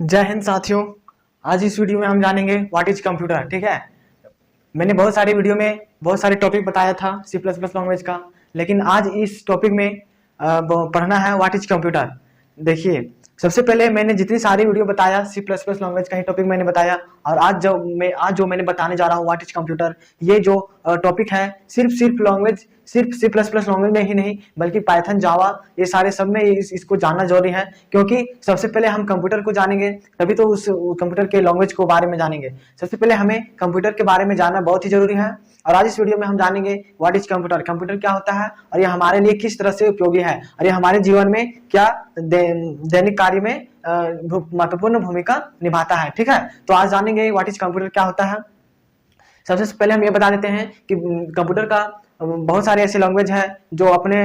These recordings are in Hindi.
जय हिंद साथियों। आज इस वीडियो में हम जानेंगे व्हाट इज कंप्यूटर। ठीक है, मैंने बहुत सारी वीडियो में बहुत सारे टॉपिक बताया था सी प्लस प्लस लैंग्वेज का, लेकिन आज इस टॉपिक में पढ़ना है व्हाट इज कंप्यूटर। देखिए, सबसे पहले मैंने जितनी सारी वीडियो बताया सी प्लस प्लस लैंग्वेज का ही टॉपिक मैंने बताया, और आज जो मैंने बताने जा रहा हूँ व्हाट इज कंप्यूटर, ये जो टॉपिक है सिर्फ लैंग्वेज, सिर्फ सी प्लस प्लस लैंग्वेज में ही नहीं बल्कि पाइथन, जावा, ये सारे सब में इसको जानना जरूरी है। क्योंकि सबसे पहले हम कंप्यूटर को जानेंगे तभी तो उस कंप्यूटर के लैंग्वेज को बारे में जानेंगे। सबसे पहले हमें कंप्यूटर के बारे में जानना बहुत ही जरूरी है, और आज इस वीडियो में हम जानेंगे व्हाट इज कंप्यूटर, कंप्यूटर क्या होता है और ये हमारे लिए किस तरह से उपयोगी है, और ये हमारे जीवन में क्या दैनिक कार्य में महत्वपूर्ण भूमिका निभाता है। ठीक है, तो आज जानेंगे व्हाट इज कंप्यूटर क्या होता है। सबसे पहले हम ये बता देते हैं कि कंप्यूटर का बहुत सारे ऐसे लैंग्वेज है जो अपने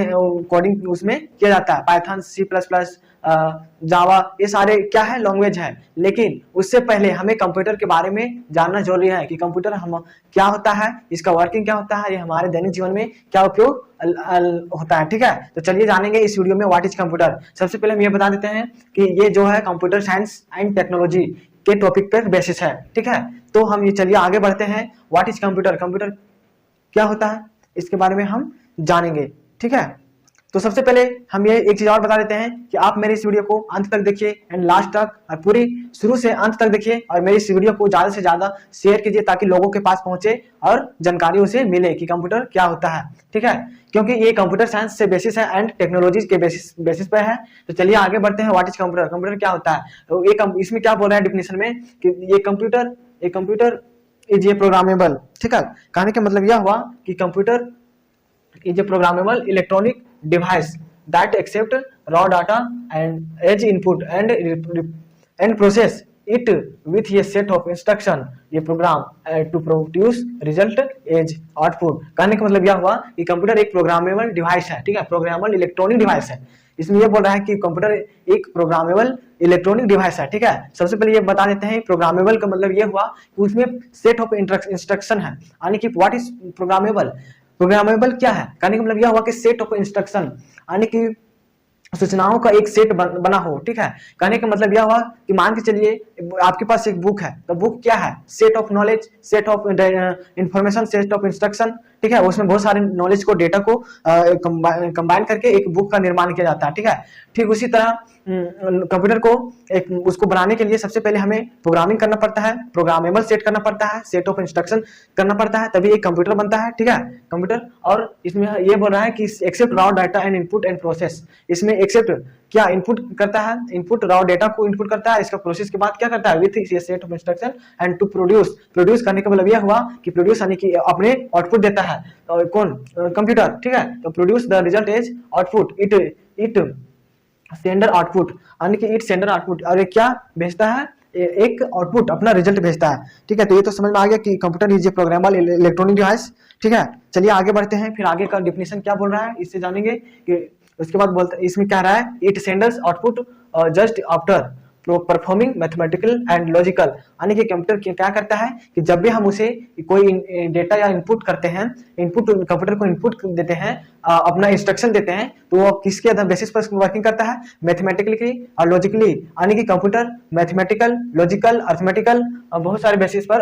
कोडिंग उसमें किया जाता है, पाइथन, सी प्लस प्लस, जावा, ये सारे क्या है लैंग्वेज है। लेकिन उससे पहले हमें कंप्यूटर के बारे में जानना जरूरी है कि कंप्यूटर हम क्या होता है, इसका वर्किंग क्या होता है, ये हमारे दैनिक जीवन में क्या उपयोग होता है। ठीक है, तो चलिए जानेंगे इस वीडियो में व्हाट इज कंप्यूटर। सबसे पहले हम ये बता देते हैं कि ये जो है कंप्यूटर साइंस एंड टेक्नोलॉजी के टॉपिक पर बेसिस है। ठीक है, तो हम ये चलिए आगे बढ़ते हैं। व्हाट इज कंप्यूटर, कंप्यूटर क्या होता है इसके बारे में हम जानेंगे। ठीक है, तो सबसे पहले हम ये एक चीज और बता देते हैं कि आप मेरे इस वीडियो को अंत तक देखिए एंड लास्ट तक, और पूरी शुरू से अंत तक देखिए, और मेरी इस वीडियो को ज्यादा से ज्यादा शेयर कीजिए ताकि लोगों के पास पहुंचे और जानकारी उसे मिले कि कंप्यूटर क्या होता है। ठीक है, क्योंकि ये कंप्यूटर साइंस से बेसिस है एंड टेक्नोलॉजी के बेसिस पे है। तो चलिए आगे बढ़ते हैं। व्हाट इज कंप्यूटर, कंप्यूटर क्या होता है। तो इसमें क्या बोल रहा है डिफिनेशन में कि ये कंप्यूटर इज ए प्रोग्रामेबल। ठीक है, कहने का मतलब यह हुआ कि computer is a programmable electronic device that accept raw data and as input and process it with a set of instruction ये program to produce result as output। कहने का मतलब यह हुआ कि कंप्यूटर एक प्रोग्रामेबल डिवाइस है। ठीक है, प्रोग्रामेबल इलेक्ट्रॉनिक डिवाइस है। इसमें यह बोल रहा है कि कंप्यूटर एक प्रोग्रामेबल इलेक्ट्रॉनिक डिवाइस है। ठीक है, सबसे पहले ये बता देते हैं प्रोग्रामेबल का मतलब यह हुआ कि उसमें सेट ऑफ इंस्ट्रक्शन है, यानी कि व्हाट इज प्रोग्रामेबल। प्रोग्रामेबल क्या है, कहने का मतलब यह हुआ कि सेट ऑफ इंस्ट्रक्शन, यानी कि सूचनाओं का एक सेट बना हो। ठीक है, कहने का मतलब यह हुआ कि मान के चलिए आपके पास एक बुक है, तो बुक क्या है, set of knowledge, set of information, set of instruction. ठीक है, उसमें बहुत सारे नॉलेज को, डेटा को कंबाइन करके एक बुक का निर्माण किया जाता है। ठीक है, ठीक उसी तरह कंप्यूटर को उसको बनाने के लिए सबसे पहले हमें प्रोग्रामिंग करना पड़ता है, प्रोग्रामेबल सेट करना पड़ता है, सेट ऑफ इंस्ट्रक्शन करना पड़ता है, तभी एक कंप्यूटर बनता है। ठीक है, कंप्यूटर, और इसमें ये बोल रहा है कि accept raw data and input and process. इसमें एक्सेप्ट क्या इनपुट करता है, इनपुट रॉ डेटा को इनपुट करता है, इसका प्रोसेस के बाद क्या करता है with set of instruction and to produce करने का मतलब यह हुआ कि प्रोड्यूस यानी कि अपने आउटपुट देता है। कौन, कंप्यूटर। ठीक है, तो produce the result as output, it sender output, यानी कि इट सेंडर आउटपुट, और ये क्या भेजता है, एक आउटपुट, अपना रिजल्ट भेजता है। ठीक है, तो ये तो समझ में आ गया कि computer is a programmable electronic device. ठीक है, चलिए आगे बढ़ते हैं, फिर आगे का डिफिनेशन क्या बोल रहा है इससे जानेंगे। कि उसके बाद बोलते इसमें क्या रहा है, it senders output just after performing mathematical and logical, यानी कि कंप्यूटर क्या करता है कि जब भी हम उसे कोई डेटा या इनपुट करते हैं, इनपुट कंप्यूटर को इनपुट देते हैं, अपना इंस्ट्रक्शन देते हैं, तो वो किसके आधार बेसिस पर वर्किंग करता है, मैथमेटिकली और लॉजिकली, यानी कि कंप्यूटर मैथमेटिकल, लॉजिकल, अर्थमेटिकल, बहुत सारे बेसिस पर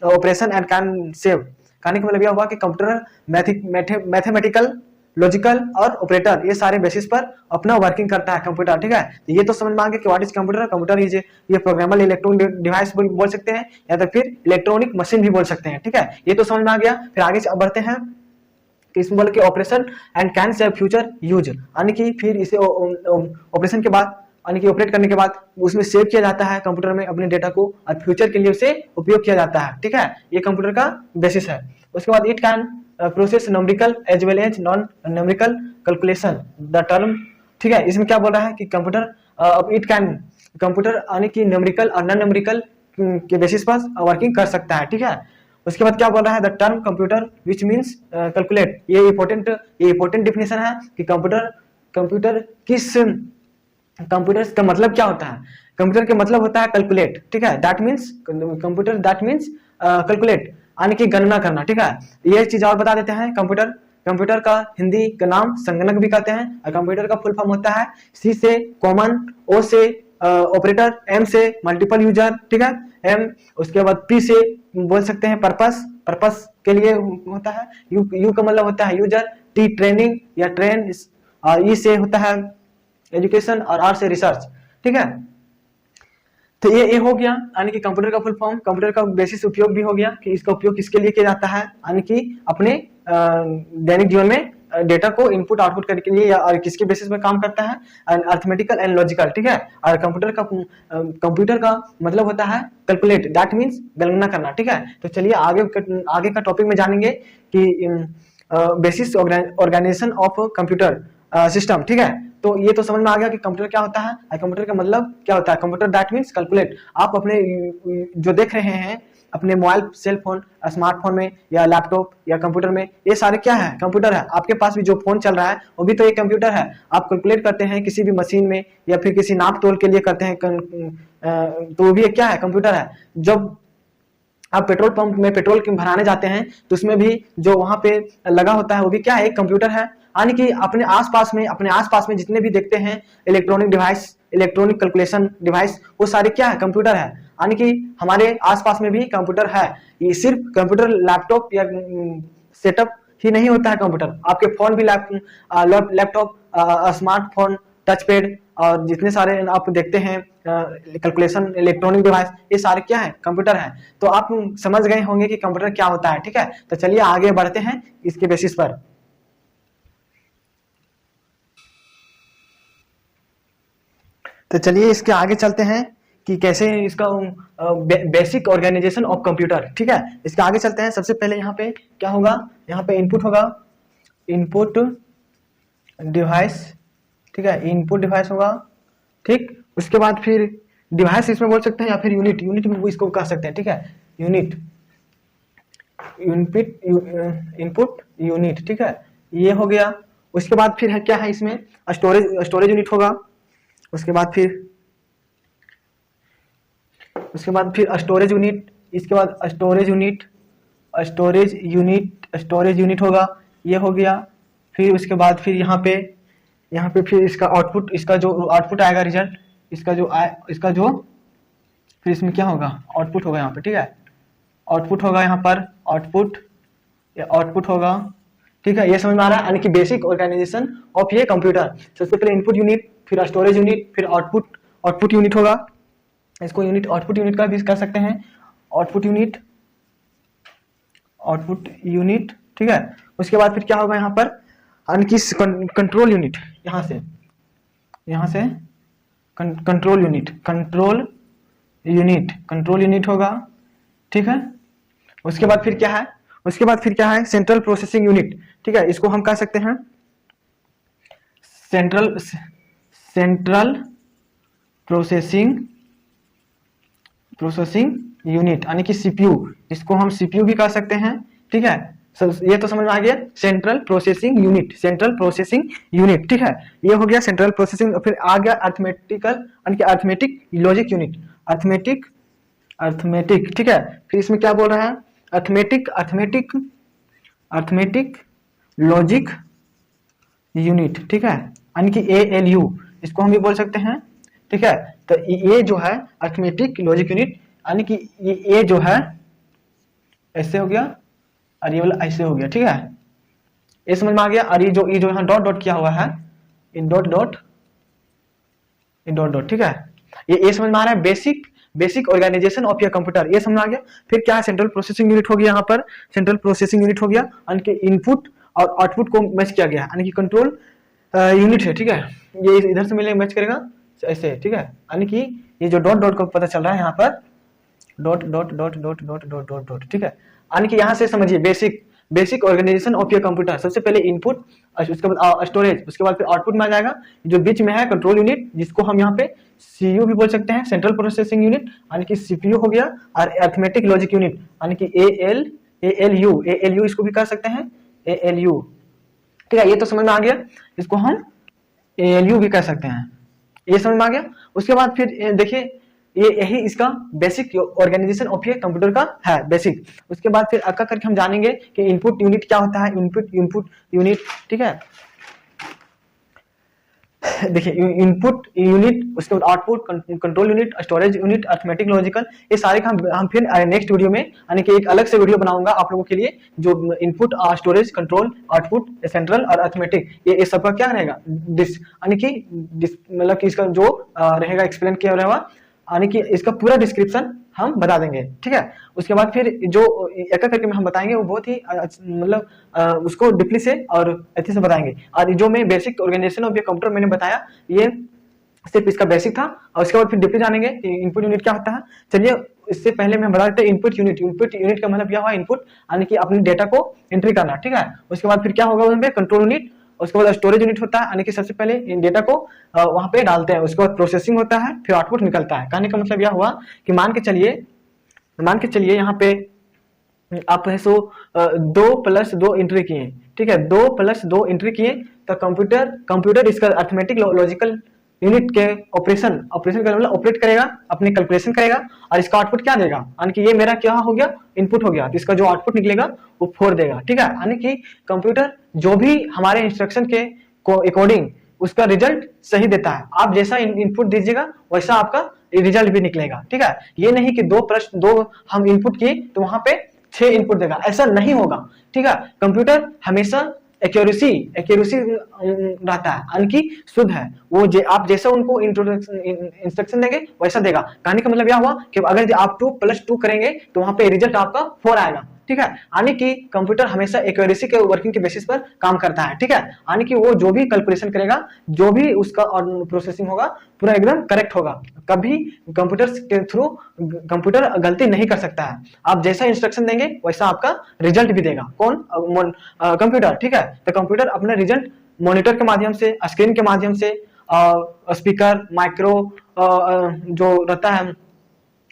ऑपरेशन एंड कैन सेव। कहने का मतलब यह हुआ कि कंप्यूटर मैथमेटिकल, लॉजिकल और ऑपरेटर, ये सारे बेसिस पर अपना वर्किंग करता है कंप्यूटर। ठीक है, तो ये तो समझ में आ गया कि what is computer. Computer is ये प्रोग्रामेबल इलेक्ट्रॉनिक डिवाइस बोल सकते हैं, या तो फिर इलेक्ट्रॉनिक मशीन भी बोल सकते हैं। ठीक है, ये तो समझ में आ गया। फिर आगे बढ़ते हैं कि इसमें बोल के operation and can save future use, यानी कि फिर इसे ऑपरेशन के बाद, यानी कि ऑपरेट करने के बाद उसमें सेव किया जाता है कंप्यूटर में अपने डेटा को, और फ्यूचर के लिए उसे उपयोग किया जाता है। ठीक है, ये कंप्यूटर का बेसिस है। उसके बाद it can process numerical as well as non numerical calculation the term. ठीक है, इसमें क्या बोल रहा है कि कंप्यूटर इट कैन, कंप्यूटर यानी कि न्यूमेरिकल और नॉन न्यूमेरिकल के बेसिस पर वर्किंग कर सकता है। ठीक है, उसके बाद क्या बोल रहा है, the term computer which means calculate, ये इंपॉर्टेंट डिफिनेशन है कि कंप्यूटर का मतलब क्या होता है। कंप्यूटर का मतलब होता है कैलकुलेट। ठीक है, that means computer, that means calculate, यानी कि गणना करना। ठीक है, ये चीज और बता देते हैं। कंप्यूटर का हिंदी का नाम संगणक भी कहते हैं, और कंप्यूटर का फुल फॉर्म होता है सी से कॉमन, ओ से ऑपरेटर, एम से मल्टीपल यूजर, ठीक है, एम। उसके बाद पी से बोल सकते हैं पर्पस, पर्पस के लिए होता है। यू का मतलब होता है यूजर, टी ट्रेनिंग या ट्रेन, और ई से होता है एजुकेशन, और आर से रिसर्च, ठीक है। तो ये हो गया यानी कि कंप्यूटर का फुल फॉर्म। कंप्यूटर का बेसिस उपयोग भी हो गया कि इसका उपयोग किसके लिए किया जाता है, यानी कि अपने दैनिक जीवन में डेटा को इनपुट आउटपुट करने के लिए, या और किसके बेसिस में काम करता है, अर्थमेटिकल एंड लॉजिकल, ठीक है। और कंप्यूटर का मतलब होता है कैलकुलेट, दैट मींस गणना करना, ठीक है। तो चलिए आगे का टॉपिक में जानेंगे कि basis organisation of computer system, ठीक है। तो ये तो समझ में आ गया कि कंप्यूटर क्या होता है, कंप्यूटर का मतलब क्या होता है। Computer that means calculate. आप अपने जो देख रहे हैं अपने मोबाइल, सेल फोन, स्मार्टफोन में या लैपटॉप या कंप्यूटर में, ये सारे क्या है, कंप्यूटर है। आपके पास भी जो फोन चल रहा है वो भी तो एक कंप्यूटर है। आप कैलकुलेट करते हैं किसी भी मशीन में या फिर किसी नाप तोल के लिए करते हैं, तो वो भी एक क्या है, कंप्यूटर है। जब आप पेट्रोल पंप में पेट्रोल भराने जाते हैं तो उसमें भी जो वहां पे लगा होता है वो भी क्या है, एक कंप्यूटर है। यानी कि अपने आसपास में जितने भी देखते हैं electronic device, electronic calculation device, वो सारे क्या है, कंप्यूटर है। यानी कि हमारे आसपास में भी कंप्यूटर है। ये सिर्फ कंप्यूटर लैपटॉप या सेटअप ही नहीं होता है कंप्यूटर, आपके फोन भी लैपटॉप, स्मार्टफोन, टच पैड और जितने सारे आप देखते हैं कैलकुलेशन इलेक्ट्रॉनिक डिवाइस, ये सारे क्या है, कंप्यूटर है। तो आप समझ गए होंगे कि कंप्यूटर क्या होता है, ठीक है। तो चलिए आगे बढ़ते हैं इसके बेसिस पर। तो चलिए इसके आगे चलते हैं कि कैसे इसका बेसिक ऑर्गेनाइजेशन ऑफ कंप्यूटर, ठीक है। इसके आगे चलते हैं। सबसे पहले यहाँ पे क्या होगा, यहाँ पे इनपुट होगा, इनपुट डिवाइस, ठीक है, इनपुट डिवाइस होगा, ठीक। उसके बाद फिर डिवाइस इसमें बोल सकते हैं या फिर यूनिट, यूनिट में वो इसको कह सकते हैं, ठीक है, यूनिट, इनपुट यूनिट, ठीक है, ये हो गया। उसके बाद फिर है क्या है इसमें, स्टोरेज यूनिट होगा। उसके बाद फिर स्टोरेज यूनिट, इसके बाद स्टोरेज यूनिट होगा, ये हो गया। फिर उसके बाद फिर यहाँ पे फिर इसका आउटपुट, इसका जो आउटपुट आएगा रिजल्ट, इसका जो फिर इसमें क्या होगा, आउटपुट होगा यहाँ पे, ठीक है, आउटपुट होगा यहाँ पर, आउटपुट होगा, ठीक है। ये समझ में आ रहा है, यानी कि बेसिक ऑर्गेनाइजेशन ऑफ ये कंप्यूटर। सबसे पहले इनपुट यूनिट, फिर स्टोरेज यूनिट, फिर आउटपुट यूनिट होगा। इसको आउटपुट यूनिट का भी कर सकते हैं, आउटपुट यूनिट, ठीक है। उसके बाद फिर क्या होगा यहाँ पर, यानी कि कंट्रोल यूनिट, यहाँ से कंट्रोल यूनिट होगा, ठीक है। उसके बाद फिर क्या है, सेंट्रल प्रोसेसिंग यूनिट, ठीक है। इसको हम कह सकते हैं सेंट्रल प्रोसेसिंग यूनिट, यानी कि सीपीयू, इसको हम सीपीयू भी कह सकते हैं, ठीक है। ये तो समझ में आ गया, सेंट्रल प्रोसेसिंग यूनिट, ठीक है। ये हो गया सेंट्रल प्रोसेसिंग। फिर आ गया अर्थमेटिक लॉजिक यूनिट, अर्थमेटिक, ठीक है। फिर इसमें क्या बोल रहा है, अर्थमेटिक लॉजिक यूनिट, ठीक है, यानी कि ALU, इसको हम भी बोल सकते हैं, ठीक है। तो ये जो है अर्थमेटिक लॉजिक यूनिट, यानी कि ये जो है ऐसे हो गया और ये वाला ऐसे हो गया, ठीक है। ये समझ में आ गया। और ये जो यहाँ डॉट किया हुआ है, इन डॉट, ठीक है। ये समझ में आ रहा है, basic organisation of your computer, ये समझ में आ गया। फिर क्या है, सेंट्रल प्रोसेसिंग यूनिट हो गया, यहाँ पर सेंट्रल प्रोसेसिंग यूनिट हो गया, यानी कि इनपुट और आउटपुट को मैच किया गया, यानी कि कंट्रोल यूनिट है, ठीक है। ये इधर से मिलेगा, मैच करेगा ऐसे, ठीक है। यानी कि ये जो डॉट को पता चल रहा है यहाँ पर डॉट, ठीक है। यानी कि यहाँ से समझिए basic organisation of your computer. सबसे पहले इनपुट, उसके बाद स्टोरेज, उसके बाद फिर आउटपुट में आ जाएगा। जो बीच में है कंट्रोल यूनिट, जिसको हम यहाँ पे CU भी बोल सकते हैं, सेंट्रल प्रोसेसिंग यूनिट, यानी कि CPU हो गया। और अर्थमेटिक लॉजिक यूनिट, यानी कि ALU इसको भी कह सकते हैं, ALU, ठीक है। ये तो समझ में आ गया, इसको हम ALU भी कह सकते हैं, ये समझ में आ गया। उसके बाद फिर देखिए, यही इसका बेसिक ऑर्गेनाइजेशन ऑफ ये कंप्यूटर का है, बेसिक। उसके बाद फिर अक्का करके हम जानेंगे कि इनपुट यूनिट क्या होता है, इनपुट यूनिट, ठीक है। देखिए, इनपुट यूनिट, उसके बाद output, control unit, storage unit, arithmetic, logical, ये सारे का हम फिर नेक्स्ट वीडियो में यानी कि एक अलग से वीडियो बनाऊंगा आप लोगों के लिए, जो input, storage, control, output, central और अर्थमेटिक, ये सबका क्या रहेगा, यानी कि मतलब कि इसका जो रहेगा एक्सप्लेन किया रहेगा, यानी कि इसका पूरा डिस्क्रिप्शन हम बता देंगे, ठीक है। उसके बाद फिर जो एक करके हम बताएंगे वो बहुत ही मतलब उसको डीपली से और अच्छे से बताएंगे। और जो मैं बेसिक ऑर्गेनाइजेशन ऑफ कंप्यूटर मैंने बताया, ये सिर्फ इसका बेसिक था, और उसके बाद फिर डीपली जानेंगे इनपुट यूनिट क्या होता है। चलिए, इससे पहले मैं बता देता हूँ इनपुट यूनिट। इनपुट यूनिट का मतलब क्या हुआ, इनपुट यानी कि अपने डेटा को एंट्री करना, ठीक है। उसके बाद फिर क्या होगा उसमें, कंट्रोल यूनिट, उसके बाद स्टोरेज यूनिट होता है, यानी कि सबसे पहले इन डेटा को वहां पे डालते हैं, उसके बाद प्रोसेसिंग होता है, फिर आउटपुट निकलता है। कहने का मतलब यह हुआ कि मान के चलिए यहाँ पे आप है सो 2+2 एंट्री किए, ठीक है, 2+2 एंट्री किए, तो कंप्यूटर इसका अर्थमेटिक लॉजिकल यूनिट के ऑपरेशन का मतलब ऑपरेट करेगा, अपने कैलकुलेशन करेगा, और इसका आउटपुट क्या देगा, यानी कि ये मेरा क्या हो गया, इनपुट हो गया, तो इसका जो आउटपुट निकलेगा वो 4 देगा, ठीक है। यानी कि कंप्यूटर जो भी हमारे इंस्ट्रक्शन के अकॉर्डिंग उसका रिजल्ट सही देता है। आप जैसा इनपुट दीजिएगा वैसा आपका रिजल्ट भी निकलेगा, ठीक है। ये नहीं कि 2+2 हम इनपुट किए तो वहां पे 6 इनपुट देगा, ऐसा नहीं होगा, ठीक है। कंप्यूटर हमेशा एक्यूरेसी रहता है, यानी कि शुद्ध है वो, आप जैसा उनको इंस्ट्रक्शन देंगे वैसा देगा। कहने का मतलब यह हुआ कि अगर आप 2+2 करेंगे तो वहां पे रिजल्ट आपका 4 आएगा, ठीक है। यानी कि कंप्यूटर हमेशा एक्यूरेसी के वर्किंग के बेसिस पर काम करता है, ठीक है। यानी कि वो जो भी कैलकुलेशन करेगा, जो भी उसका प्रोसेसिंग होगा, पूरा एकदम करेक्ट होगा। कभी कंप्यूटर के थ्रू कंप्यूटर गलती नहीं कर सकता है। आप जैसा इंस्ट्रक्शन देंगे वैसा आपका रिजल्ट भी देगा, कौन, कंप्यूटर, ठीक है। तो कंप्यूटर अपना रिजल्ट मॉनिटर के माध्यम से, स्क्रीन के माध्यम से, स्पीकर, माइक्रो जो रहता है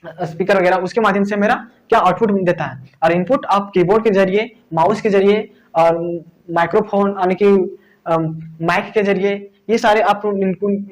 स्पीकर वगैरह, उसके माध्यम से मेरा क्या आउटपुट देता है। और इनपुट आप कीबोर्ड के जरिए, माउस के जरिए, और माइक्रोफोन यानी कि माइक के जरिए, ये सारे आप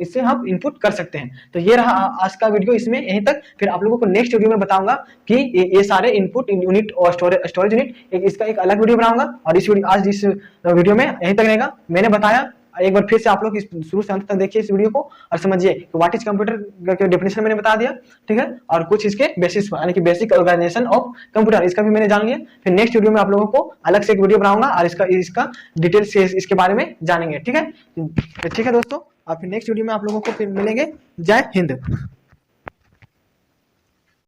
इससे हम इनपुट कर सकते हैं। तो ये रहा आज का वीडियो, इसमें यहीं तक। फिर आप लोगों को नेक्स्ट वीडियो में बताऊंगा कि ये सारे इनपुट यूनिट और स्टोरेज यूनिट, इसका एक अलग वीडियो बनाऊंगा। और आज इस वीडियो में यहीं तक रहेगा। मैंने बताया, एक बार फिर से आप लोग शुरू से अंत तक देखिए इस वीडियो को और समझिए कि व्हाट इज कंप्यूटर के डेफिनेशन मैंने बता दिया, ठीक है। और कुछ इसके बेसिस यानी कि बेसिक ऑर्गेनाइजेशन ऑफ कंप्यूटर, इसका भी मैंने जान लिया। फिर नेक्स्ट वीडियो में आप लोगों को अलग से एक वीडियो बनाऊंगा और इसका डिटेल से इसके बारे में जानेंगे, ठीक है। ठीक है दोस्तों, आप फिर नेक्स्ट वीडियो में आप लोगों को फिर मिलेंगे। जय हिंद।